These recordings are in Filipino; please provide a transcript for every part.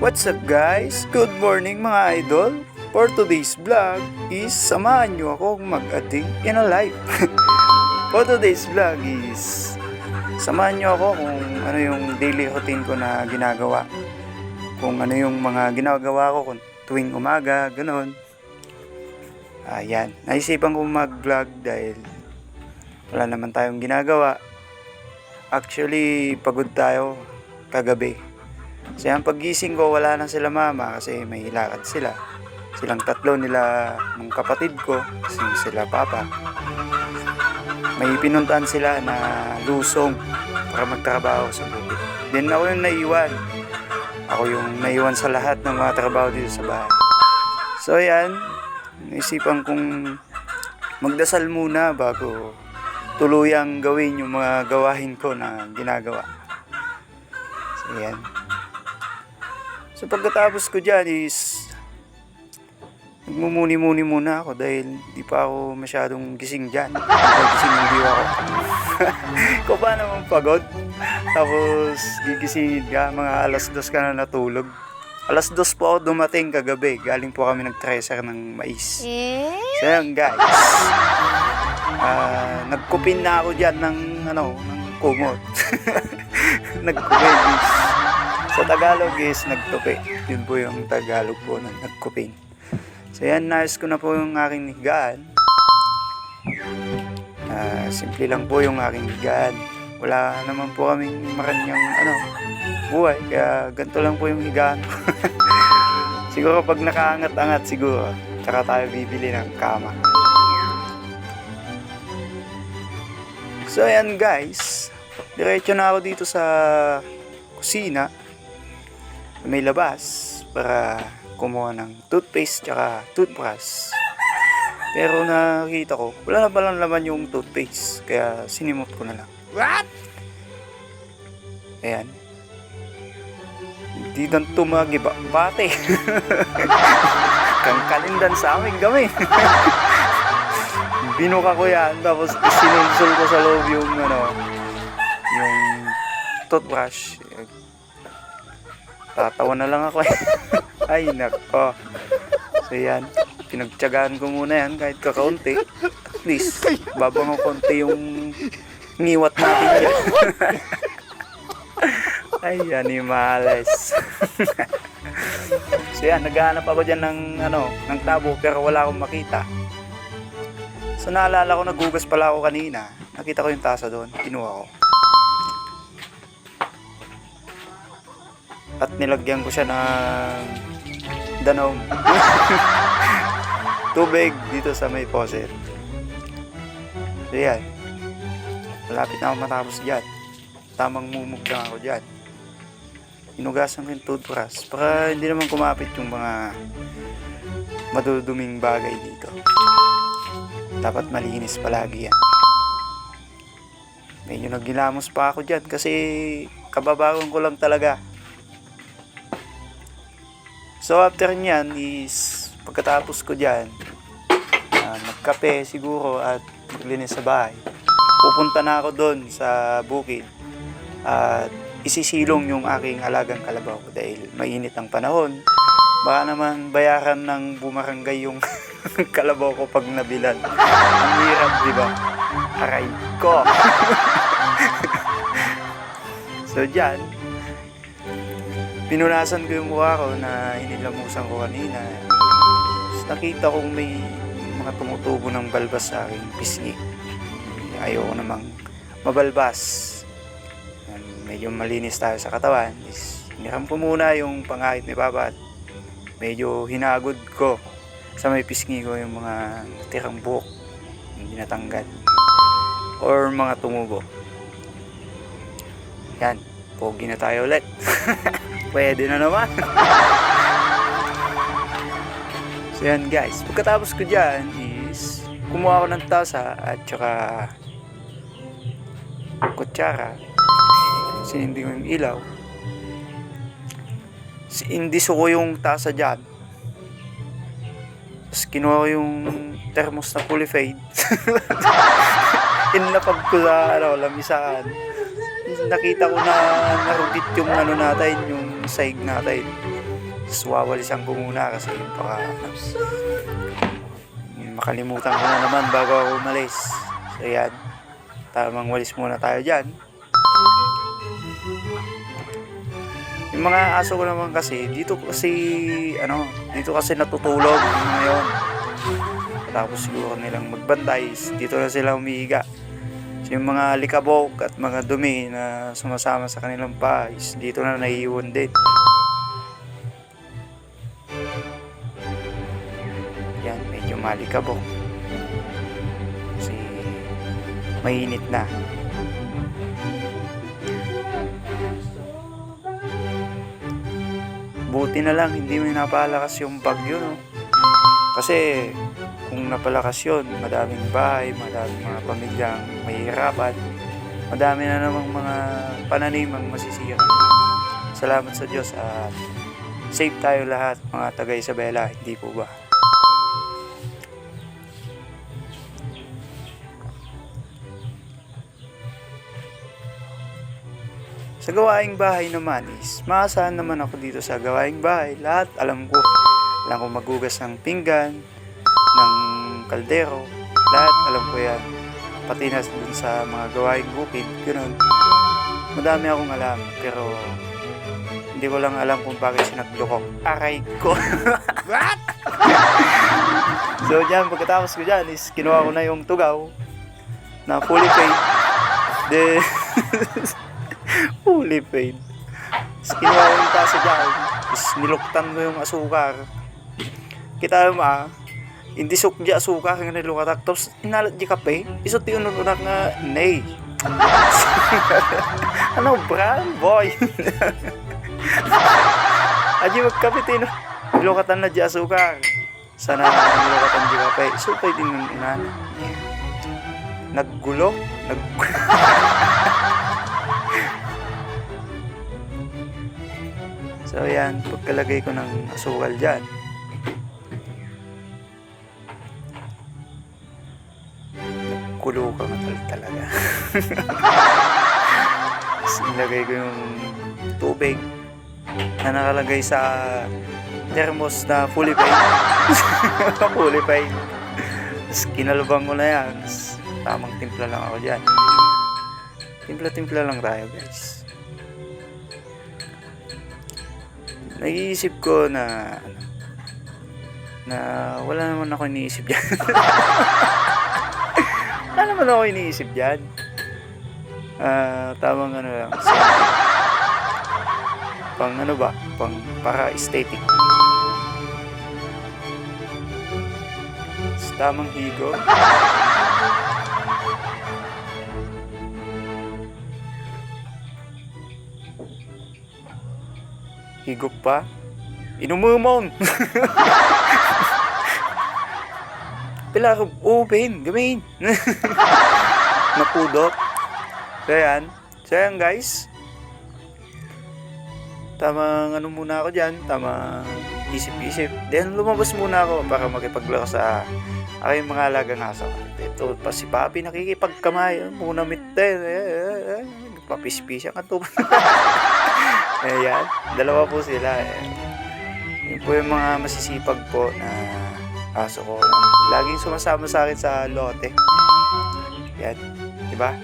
What's up guys? Good morning mga idol. For today's vlog is samahan nyo akong mag-adding in a life. For today's vlog is samahan nyo ako kung ano yung daily routine ko na ginagawa. Kung ano yung mga ginagawa ko kung tuwing umaga, ganun. Ayan, naisipan ko mag-vlog dahil wala naman tayong ginagawa. Actually, pagod tayo kagabi. Kasi ang paggising ko, wala na sila mama kasi may lakad sila. Silang tatlo nila ng kapatid ko, kasi sila papa. May pinuntahan sila na lusong para magtrabaho sa bukid. Then ako yung naiwan. Ako yung naiwan sa lahat ng mga trabaho dito sa bahay. So ayan, naisipan kong magdasal muna bago tuluyang gawin yung mga gawain ko na ginagawa. So ayan. So pagkatapos ko dyan is nagmumuni-muni muna ako dahil di pa ako masyadong gising dyan. Gising yung diwa ko. Ko ba naman pagod? Tapos gigisingin ka, mga alas 2 ka na natulog. Alas 2 po ako dumating kagabi. Galing po kami nag-treasure ng mais. So yan guys. Nagkupin na ako dyan ng kumot. Nagkupin is sa Tagalog is nagtupi. Yun po yung Tagalog po ng nagkupin. So yan, nais ko na po yung aking higaan. Simple lang po yung aking higaan. Wala naman po kaming maranyang buhay. Kaya ganito lang po yung higaan. Siguro pag nakaangat-angat siguro, tsaka tayo bibili ng kama. So ayan guys, diretso na ako dito sa kusina. May labas para kumuha ng toothpaste tsaka toothbrush. Pero nakita ko, wala na palang laman yung toothpaste. Kaya sinimot ko na lang. What? Ayan. Hindi dan tumagiba. Bate. Kang kalindan sa amin kami. Binuka ko yan. Tapos sinulsul ko sa loob yung yung toothbrush. Tatawa na lang ako. Ay nako. So yan, pinagtiyagaan ko muna yan kahit kakaunti. At least babang konti yung ngiwat natin yan. Ay animales. So yan, naghahanap ako dyan ng tabo pero wala akong makita. So naalala ko, nagugas pala ako kanina. Nakita ko yung tasa doon, kinuha ko. At nilagyan ko siya ng danom. Tubig dito sa may faucet. So yan. Malapit na ako matapos dyan. Tamang mumug lang ako dyan. Inugasan ko yung toothbrush para hindi naman kumapit yung mga maduduming bagay dito. Dapat malinis palagi yan. Medyo naggilamos pa ako dyan kasi kababagon ko lang talaga. So after nyan is pagkatapos ko dyan, magkape siguro at maglinis sa bahay. Pupunta na ako doon sa bukid at isisilong yung aking alagang kalabaw dahil mainit ang panahon. Baka naman bayaran ng bumarangay yung kalabaw ko pag nabilan. Ang hirap, di ba? Aray ko. So dyan, pinunasan ko yung mukha ko na inilamusan ko kanina. Tapos nakita kong may mga tumutubo ng balbas sa aking pisngi. Ayoko namang mabalbas. Medyo malinis tayo sa katawan. Hiniram ko muna yung pangahit ni Papa at medyo hinagod ko sa may pisngi ko yung mga tirang buhok, hindi natanggal or mga tumubo. Yan, pogi na tayo ulit. Pwede na naman. So yan guys, pagkatapos ko dyan is kumuha ako ng tasa at saka kutsara. Sinindi ko yung ilaw. Indiso ko yung tasa dyan. Tapos kinuha ko yung thermos na fully fade. Inlapag ko sa lamisaan. Nakita ko na narugit yung natin, yung sahig natin. Wawalisan ko muna kasi baka makalimutan ko na naman bago ako umalis. So yan, tamang walis muna tayo dyan. Yung mga aso ko naman kasi dito kasi natutulog ngayon. Tapos siguro nilang magbantay, dito na sila umiiga. So yung mga likabok at mga dumi na sumasama sa kanilang pais, dito na naiiwan din. Yan, medyo malikabok kasi mainit na. Buti na lang hindi may napalakas yung bagyo, no? Kasi kung napalakas yun, madaming bahay, madaming mga pamilyang mahihirapan, madami na namang mga pananimang masisira. Salamat sa Diyos at safe tayo lahat mga taga Isabela, hindi po ba? Sa gawaing bahay naman is, maasahan naman ako dito sa gawaing bahay. Lahat alam ko maghugas ng pinggan, ng kaldero, lahat alam ko yan. Pati na dun sa mga gawaing bukid, ganoon. Madami akong alam, pero hindi ko lang alam kung bakit sinaglukok. Aray ko! What? So dyan, pagkatapos ko dyan is, kinuha ko na yung tugaw na fully paid. Then, fully paid. Tapos kinuha ko yung tasa dyan. Tapos niluktan ko yung asukar. Kita mo hindi sukdi asukar nga nilukatak. Tapos inalat di kape. Isot yung nununak nga, nay. Ano brand, boy? Aji magkapitin. Nilukatan na di asukar. Sana nilukatan di kape. So pwede din inan. Naggulo. So yan, pagkalagay ko ng asukal dyan, nagkulo ka talaga. Tapos nilagay ko yung tubig na nakalagay sa thermos na fully paid. Fully paid. Tapos kinalubang ko na yan. Tamang timpla lang ako dyan. Timpla lang tayo, guys. Nag-iisip ko na wala naman ako iniisip dyan. Wala naman ako iniisip dyan. Tamang lang. Pang para aesthetic. Tamang higo. Higop pa. Inumumon. Pila ako, open, gamin. Napudot. So yan guys. Tamang muna ako dyan. Tamang isip-isip. Then lumabas muna ako para makipaglaro sa aking mga alagang aso. Ito pa si Papi nakikipagkamay. Muna mitten. Papispis ang ito. Ayan, dalawa po sila. Yun po yung mga masisipag po na aso ko. Laging sumasama sa akin sa lote. Yan, diba?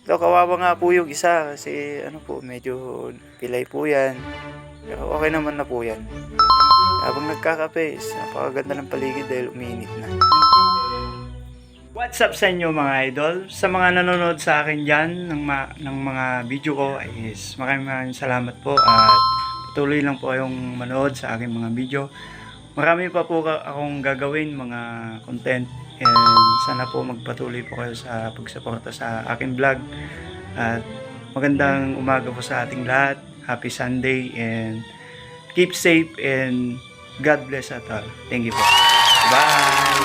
So, kawawa nga po yung isa kasi medyo pilay po yan. Pero okay naman na po yan. Habang nagkakape, napakaganda ng paligid dahil uminit na. What's up sa inyo mga idol? Sa mga nanonood sa akin dyan ng mga video ko is maraming salamat po at patuloy lang po kayong manood sa aking mga video. Marami pa po akong gagawin mga content and sana po magpatuloy po kayo sa pagsuporta sa aking vlog at magandang umaga po sa ating lahat. Happy Sunday and keep safe and God bless at all. Thank you po. Bye!